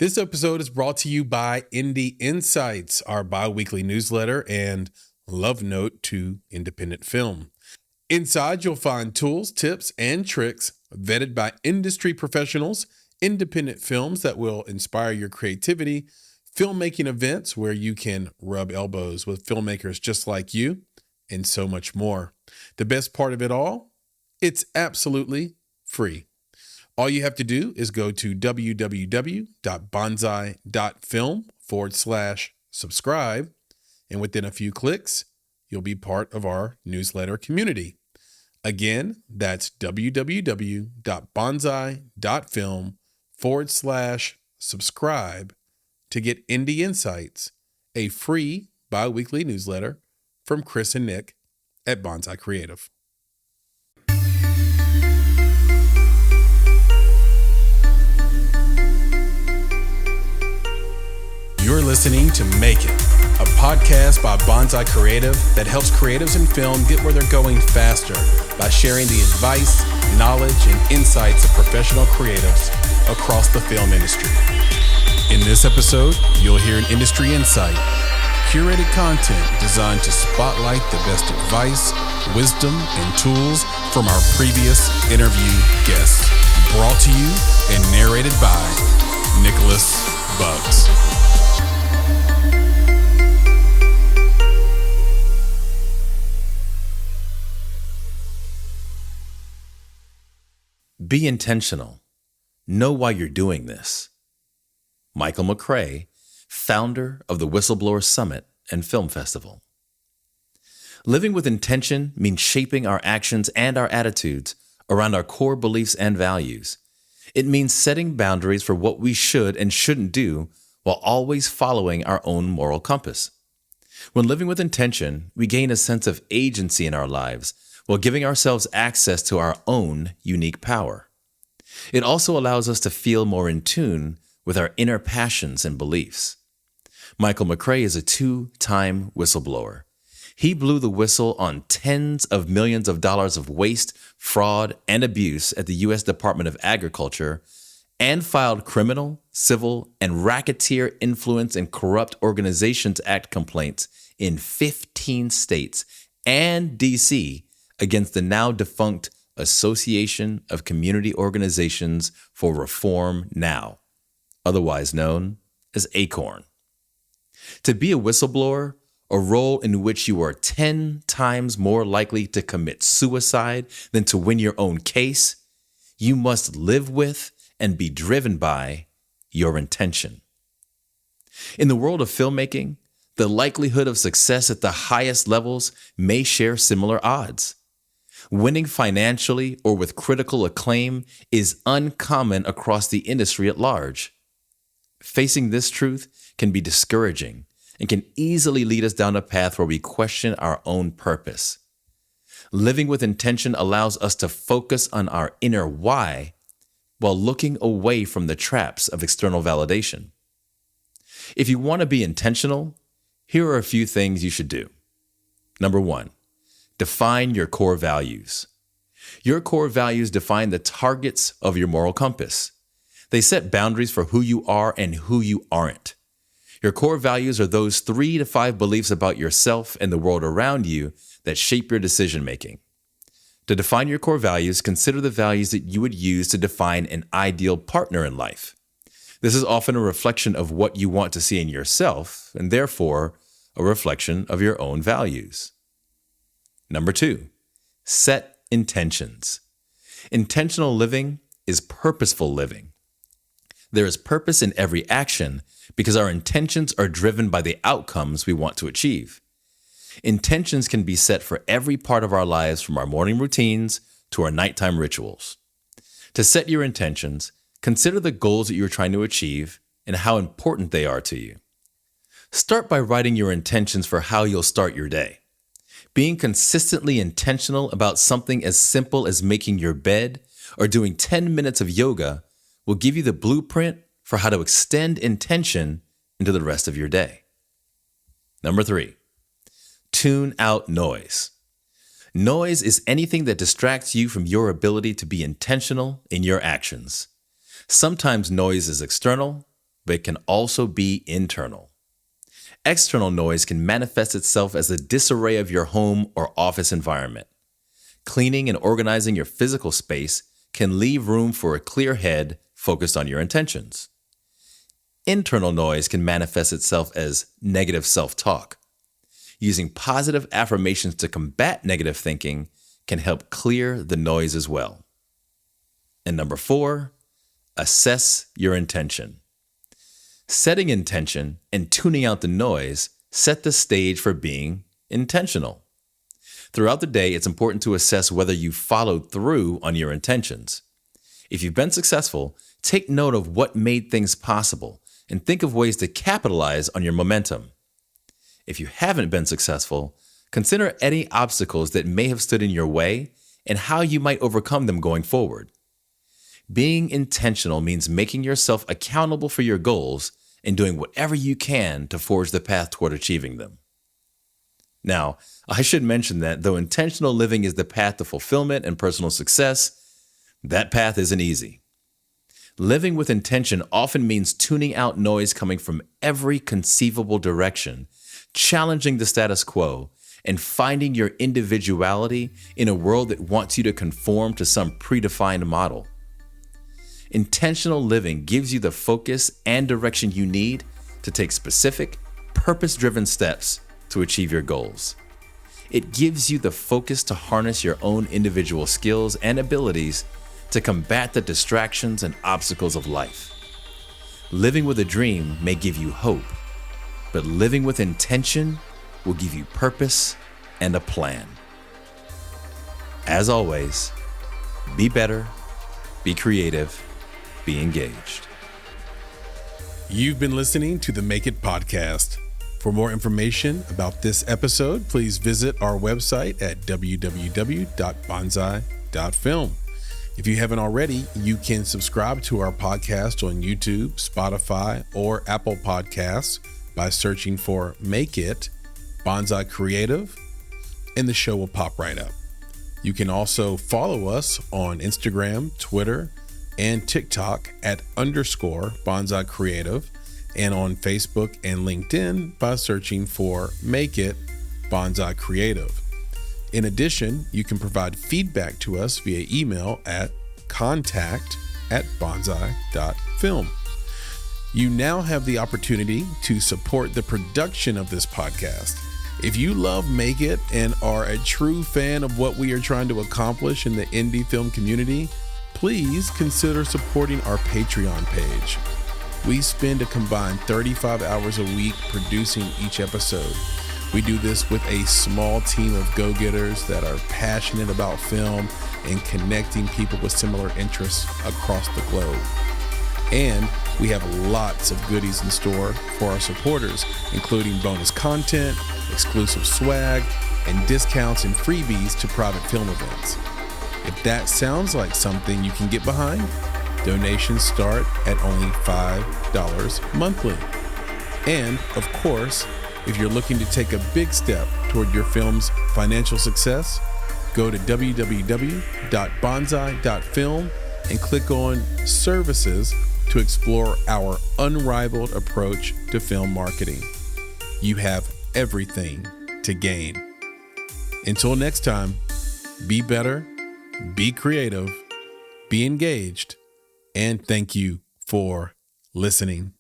This episode is brought to you by Indie Insights, our bi-weekly newsletter and love note to independent film. Inside, you'll find tools, tips, and tricks vetted by industry professionals, independent films that will inspire your creativity, filmmaking events where you can rub elbows with filmmakers just like you, and so much more. The best part of it all? It's absolutely free. All you have to do is go to www.bonsai.film/subscribe, and within a few clicks, you'll be part of our newsletter community. Again, that's www.bonsai.film/subscribe to get Indie Insights, a free bi-weekly newsletter from Chris and Nick at Bonsai Creative. You're listening to Make It, a podcast by Bonsai Creative that helps creatives in film get where they're going faster by sharing the advice, knowledge, and insights of professional creatives across the film industry. In this episode, you'll hear an industry insight, curated content designed to spotlight the best advice, wisdom, and tools from our previous interview guests. Brought to you and narrated by Nicholas Bugs. Be intentional. Know why you're doing this. Michael McCray, founder of the Whistleblower Summit and Film Festival. Living with intention means shaping our actions and our attitudes around our core beliefs and values. It means setting boundaries for what we should and shouldn't do while always following our own moral compass. When living with intention, we gain a sense of agency in our lives while giving ourselves access to our own unique power. It also allows us to feel more in tune with our inner passions and beliefs. Michael McCray is a two-time whistleblower. He blew the whistle on tens of millions of dollars of waste, fraud, and abuse at the U.S. Department of Agriculture and filed Criminal, Civil, and Racketeer Influence and Corrupt Organizations Act complaints in 15 states and D.C. against the now defunct Association of Community Organizations for Reform Now, otherwise known as ACORN. To be a whistleblower, a role in which you are 10 times more likely to commit suicide than to win your own case, you must live with and be driven by your intention. In the world of filmmaking, the likelihood of success at the highest levels may share similar odds. Winning financially or with critical acclaim is uncommon across the industry at large. Facing this truth can be discouraging and can easily lead us down a path where we question our own purpose. Living with intention allows us to focus on our inner why while looking away from the traps of external validation. If you want to be intentional, here are a few things you should do. Number 1. Define your core values. Your core values define the targets of your moral compass. They set boundaries for who you are and who you aren't. Your core values are those 3 to 5 beliefs about yourself and the world around you that shape your decision-making. To define your core values, consider the values that you would use to define an ideal partner in life. This is often a reflection of what you want to see in yourself, and therefore a reflection of your own values. Number 2, set intentions. Intentional living is purposeful living. There is purpose in every action because our intentions are driven by the outcomes we want to achieve. Intentions can be set for every part of our lives, from our morning routines to our nighttime rituals. To set your intentions, consider the goals that you're trying to achieve and how important they are to you. Start by writing your intentions for how you'll start your day. Being consistently intentional about something as simple as making your bed or doing 10 minutes of yoga will give you the blueprint for how to extend intention into the rest of your day. Number 3, tune out noise. Noise is anything that distracts you from your ability to be intentional in your actions. Sometimes noise is external, but it can also be internal. External noise can manifest itself as a disarray of your home or office environment. Cleaning and organizing your physical space can leave room for a clear head focused on your intentions. Internal noise can manifest itself as negative self-talk. Using positive affirmations to combat negative thinking can help clear the noise as well. And number 4, assess your intention. Setting intention and tuning out the noise set the stage for being intentional. Throughout the day, it's important to assess whether you followed through on your intentions. If you've been successful, take note of what made things possible and think of ways to capitalize on your momentum. If you haven't been successful, consider any obstacles that may have stood in your way and how you might overcome them going forward. Being intentional means making yourself accountable for your goals and doing whatever you can to forge the path toward achieving them. Now, I should mention that though intentional living is the path to fulfillment and personal success, that path isn't easy. Living with intention often means tuning out noise coming from every conceivable direction, challenging the status quo, and finding your individuality in a world that wants you to conform to some predefined model. Intentional living gives you the focus and direction you need to take specific, purpose-driven steps to achieve your goals. It gives you the focus to harness your own individual skills and abilities to combat the distractions and obstacles of life. Living with a dream may give you hope, but living with intention will give you purpose and a plan. As always, be better, be creative, be engaged. You've been listening to the Make It podcast. For more information about this episode, please visit our website at www.bonsai.film. If you haven't already, you can subscribe to our podcast on YouTube, Spotify, or Apple Podcasts by searching for Make It Bonsai Creative, and the show will pop right up. You can also follow us on Instagram, Twitter, and TikTok at _Bonsai Creative, and on Facebook and LinkedIn by searching for Make It Bonsai Creative. In addition, you can provide feedback to us via email at contact@bonsai.film. You now have the opportunity to support the production of this podcast. If you love Make It and are a true fan of what we are trying to accomplish in the indie film community, please consider supporting our Patreon page. We spend a combined 35 hours a week producing each episode. We do this with a small team of go-getters that are passionate about film and connecting people with similar interests across the globe. And we have lots of goodies in store for our supporters, including bonus content, exclusive swag, and discounts and freebies to private film events. If that sounds like something you can get behind, donations start at only $5 monthly. And of course, if you're looking to take a big step toward your film's financial success, go to www.bonsai.film and click on Services to explore our unrivaled approach to film marketing. You have everything to gain. Until next time, be better, be creative, be engaged, and thank you for listening.